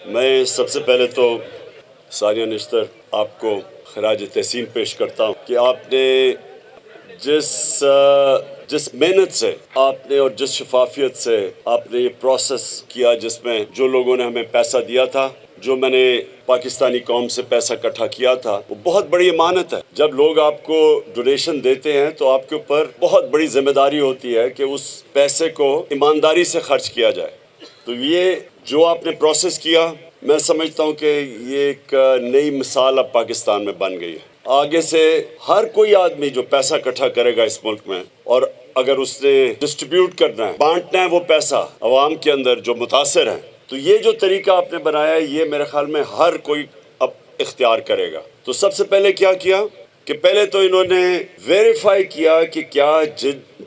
میں سب سے پہلے تو ثانیہ نشتر آپ کو خراج تحسین پیش کرتا ہوں کہ آپ نے جس محنت سے آپ نے اور جس شفافیت سے آپ نے یہ پروسیس کیا، جس میں جو لوگوں نے ہمیں پیسہ دیا تھا، جو میں نے پاکستانی قوم سے پیسہ اکٹھا کیا تھا، وہ بہت بڑی امانت ہے۔ جب لوگ آپ کو ڈونیشن دیتے ہیں تو آپ کے اوپر بہت بڑی ذمہ داری ہوتی ہے کہ اس پیسے کو ایمانداری سے خرچ کیا جائے۔ تو یہ جو آپ نے پروسیس کیا، میں سمجھتا ہوں کہ یہ ایک نئی مثال اب پاکستان میں بن گئی ہے۔ آگے سے ہر کوئی آدمی جو پیسہ اکٹھا کرے گا اس ملک میں، اور اگر اس نے ڈسٹریبیوٹ کرنا ہے، بانٹنا ہے وہ پیسہ عوام کے اندر جو متاثر ہیں، تو یہ جو طریقہ آپ نے بنایا ہے، یہ میرے خیال میں ہر کوئی اب اختیار کرے گا۔ تو سب سے پہلے کیا کہ پہلے تو انہوں نے ویریفائی کیا کہ کیا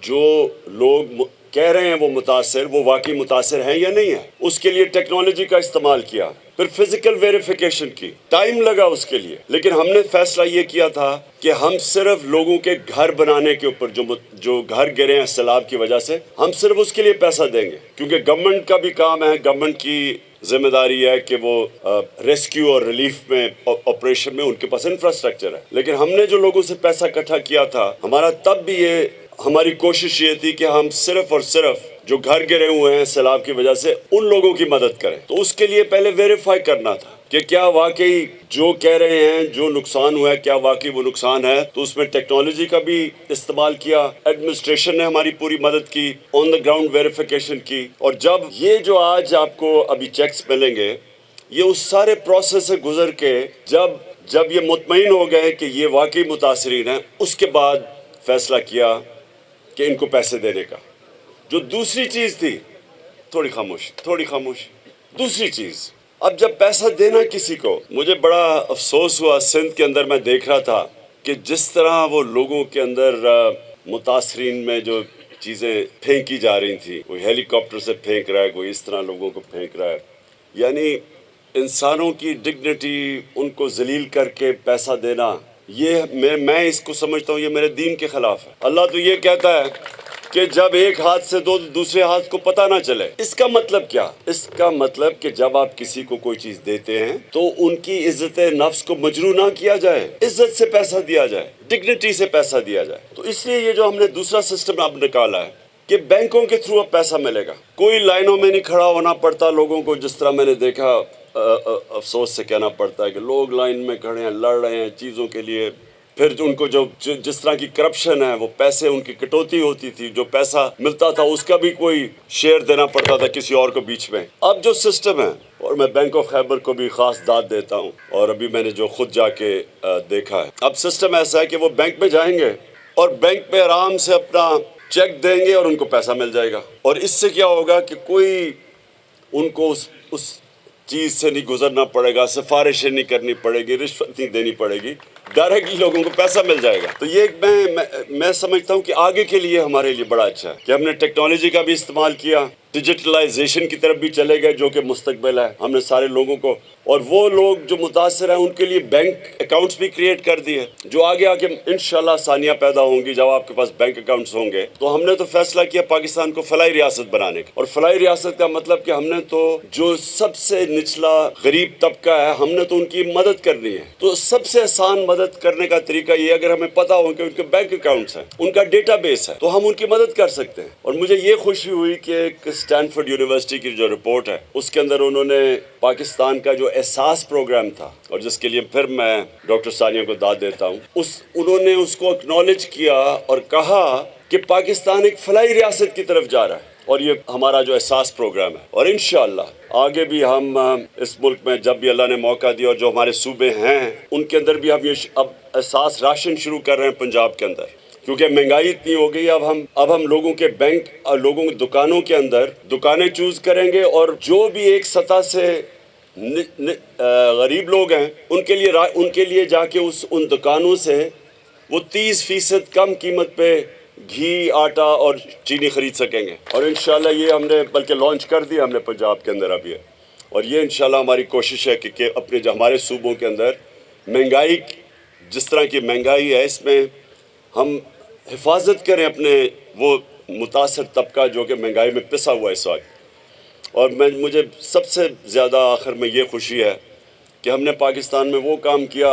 جو لوگ کہہ رہے ہیں وہ متاثر، وہ واقعی متاثر ہیں یا نہیں ہیں۔ اس کے لیے ٹیکنالوجی کا استعمال کیا، پھر فزیکل ویریفیکیشن کی، ٹائم لگا اس کے لیے، لیکن ہم نے فیصلہ یہ کیا تھا کہ ہم صرف لوگوں کے گھر بنانے کے اوپر جو گھر گرے ہیں سیلاب کی وجہ سے، ہم صرف اس کے لیے پیسہ دیں گے، کیونکہ گورنمنٹ کا بھی کام ہے، گورنمنٹ کی ذمہ داری ہے کہ وہ ریسکیو اور ریلیف میں آپریشن میں ان کے پاس انفراسٹرکچر ہے۔ لیکن ہم نے جو لوگوں سے پیسہ اکٹھا کیا تھا، ہمارا تب بھی ہماری کوشش یہ تھی کہ ہم صرف اور صرف جو گھر گرے ہوئے ہیں سیلاب کی وجہ سے ان لوگوں کی مدد کریں۔ تو اس کے لیے پہلے ویریفائی کرنا تھا کہ کیا واقعی جو کہہ رہے ہیں جو نقصان ہوا ہے، کیا واقعی وہ نقصان ہے۔ تو اس میں ٹیکنالوجی کا بھی استعمال کیا، ایڈمنسٹریشن نے ہماری پوری مدد کی، آن دا گراؤنڈ ویریفیکیشن کی، اور جب یہ جو آج آپ کو ابھی چیکس ملیں گے، یہ اس سارے پروسیس سے گزر کے جب یہ مطمئن ہو گئے کہ یہ واقعی متاثرین ہیں، اس کے بعد فیصلہ کیا کہ ان کو پیسے دینے کا۔ جو دوسری چیز تھی، تھوڑی خاموشی، دوسری چیز، اب جب پیسہ دینا کسی کو، مجھے بڑا افسوس ہوا، سندھ کے اندر میں دیکھ رہا تھا کہ جس طرح وہ لوگوں کے اندر متاثرین میں جو چیزیں پھینکی جا رہی تھیں، کوئی ہیلی کاپٹر سے پھینک رہا ہے، کوئی اس طرح لوگوں کو پھینک رہا ہے، یعنی انسانوں کی ڈگنیٹی، ان کو ذلیل کر کے پیسہ دینا، یہ میں اس کو سمجھتا ہوں یہ میرے دین کے خلاف ہے۔ اللہ تو یہ کہتا ہے کہ جب ایک ہاتھ سے دو دوسرے ہاتھ کو پتہ نہ چلے۔ اس کا مطلب کیا؟ اس کا مطلب کہ جب آپ کسی کو کوئی چیز دیتے ہیں تو ان کی عزت نفس کو مجروح نہ کیا جائے، عزت سے پیسہ دیا جائے، ڈگنیٹی سے پیسہ دیا جائے۔ تو اس لیے یہ جو ہم نے دوسرا سسٹم اب نکالا ہے کہ بینکوں کے تھرو اب پیسہ ملے گا، کوئی لائنوں میں نہیں کھڑا ہونا پڑتا لوگوں کو، جس طرح میں نے دیکھا، افسوس سے کہنا پڑتا ہے کہ لوگ لائن میں کھڑے ہیں، لڑ رہے ہیں چیزوں کے لیے، پھر ان کو جس طرح کی کرپشن ہے، وہ پیسے ان کی کٹوتی ہوتی تھی، جو پیسہ ملتا تھا اس کا بھی کوئی شیئر دینا پڑتا تھا کسی اور کو بیچ میں۔ اب جو سسٹم ہے، اور میں بینک آف خیبر کو بھی خاص داد دیتا ہوں، اور ابھی میں نے جو خود جا کے دیکھا ہے، اب سسٹم ایسا ہے کہ وہ بینک میں جائیں گے اور بینک پہ آرام سے اپنا چیک دیں گے اور ان کو پیسہ مل جائے گا۔ اور اس سے کیا ہوگا کہ کوئی ان کو اس چیز سے نہیں گزرنا پڑے گا، سفارشیں نہیں کرنی پڑے گی، رشوت نہیں دینی پڑے گی، ڈائریکٹلی لوگوں کو پیسہ مل جائے گا۔ تو یہ میں سمجھتا ہوں کہ آگے کے لیے ہمارے لیے بڑا اچھا ہے کہ ہم نے ٹیکنالوجی کا بھی استعمال کیا، ڈیجیٹلائزیشن کی طرف بھی چلے گئے، جو کہ مستقبل ہے۔ ہم نے سارے لوگوں کو، اور وہ لوگ جو متاثر ہیں ان کے لیے بینک اکاؤنٹس بھی کریٹ کر دیے، جو آگے آگے انشاءاللہ ثانیہ پیدا ہوں گی جب آپ کے پاس بینک اکاؤنٹس ہوں گے۔ تو ہم نے تو فیصلہ کیا پاکستان کو فلاحی ریاست بنانے کا، اور فلاحی ریاست کا مطلب کہ ہم نے تو جو سب سے نچلا غریب طبقہ ہے، ہم نے تو ان کی مدد کرنی ہے۔ تو سب سے آسان مدد کرنے کا طریقہ یہ، اگر ہمیں پتہ ہو کہ ان کے بینک اکاؤنٹس ہیں، ان کا ڈیٹا بیس ہے، تو ہم ان کی مدد کر سکتے ہیں۔ اور مجھے یہ خوشی ہوئی کہ ایک اسٹینفورڈ یونیورسٹی کی جو رپورٹ ہے، اس کے اندر انہوں نے پاکستان کا جو احساس پروگرام تھا، اور جس کے لیے پھر میں ڈاکٹر ثانیہ کو داد دیتا ہوں، انہوں نے اس کو اکنالج کیا اور کہا کہ پاکستان ایک فلاحی ریاست کی طرف جا رہا ہے، اور یہ ہمارا جو احساس پروگرام ہے۔ اور انشاءاللہ آگے بھی ہم اس ملک میں جب بھی اللہ نے موقع دیا، اور جو ہمارے صوبے ہیں ان کے اندر بھی ہم یہ اب احساس راشن شروع کر رہے ہیں پنجاب کے اندر، کیونکہ مہنگائی اتنی ہو گئی، اب ہم لوگوں کے بینک اور لوگوں کی دکانوں کے اندر دکانیں چوز کریں گے، اور جو بھی ایک سطح سے غریب لوگ ہیں ان کے لیے جا کے ان دکانوں سے وہ 30% کم قیمت پہ گھی، آٹا اور چینی خرید سکیں گے۔ اور انشاءاللہ یہ ہم نے بلکہ لانچ کر دیا ہم نے پنجاب کے اندر اب یہ، اور یہ انشاءاللہ ہماری کوشش ہے کہ اپنے جو ہمارے صوبوں کے اندر مہنگائی، جس طرح کی مہنگائی ہے، اس میں ہم حفاظت کریں اپنے وہ متاثر طبقہ جو کہ مہنگائی میں پسا ہوا ہے اس وقت۔ اور مجھے سب سے زیادہ آخر میں یہ خوشی ہے کہ ہم نے پاکستان میں وہ کام کیا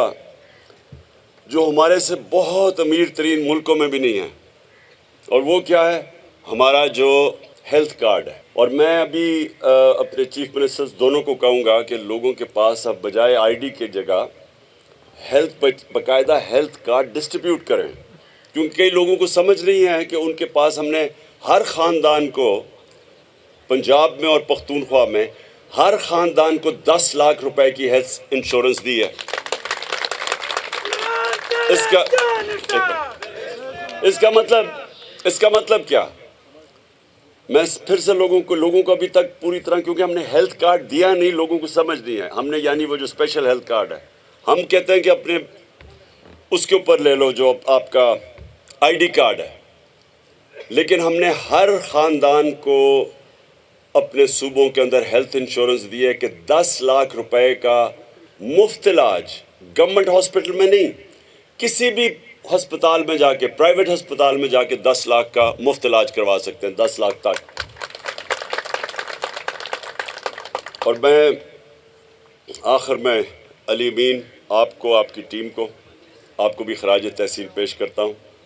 جو ہمارے سے بہت امیر ترین ملکوں میں بھی نہیں ہے، اور وہ کیا ہے؟ ہمارا جو ہیلتھ کارڈ ہے۔ اور میں ابھی اپنے چیف منسٹرز دونوں کو کہوں گا کہ لوگوں کے پاس اب بجائے آئی ڈی کے جگہ باقاعدہ ہیلتھ کارڈ ڈسٹریبیوٹ کریں، کیونکہ کئی لوگوں کو سمجھ نہیں ہے کہ ان کے پاس ہم نے ہر خاندان کو پنجاب میں اور پختونخوا میں ہر خاندان کو 10 لاکھ روپے کی ہیلتھ انشورنس دی ہے۔ اس کا مطلب کیا؟ میں پھر سے لوگوں کو ابھی تک پوری طرح، کیونکہ ہم نے ہیلتھ کارڈ دیا نہیں، لوگوں کو سمجھ نہیں ہے ہم نے، یعنی وہ جو اسپیشل ہیلتھ کارڈ ہے، ہم کہتے ہیں کہ اپنے اس کے اوپر لے لو جو آپ کا آئی ڈی کارڈ ہے، لیکن ہم نے ہر خاندان کو اپنے صوبوں کے اندر ہیلتھ انشورنس دی ہے کہ 10 لاکھ روپے کا مفت علاج، گورنمنٹ ہاسپٹل میں نہیں، کسی بھی ہسپتال میں جا کے، پرائیویٹ ہسپتال میں جا کے 10 لاکھ کا مفت علاج کروا سکتے ہیں، 10 لاکھ تک۔ اور میں آخر میں علی امین، آپ کو، آپ کی ٹیم کو، آپ کو بھی خراج تحسین پیش کرتا ہوں۔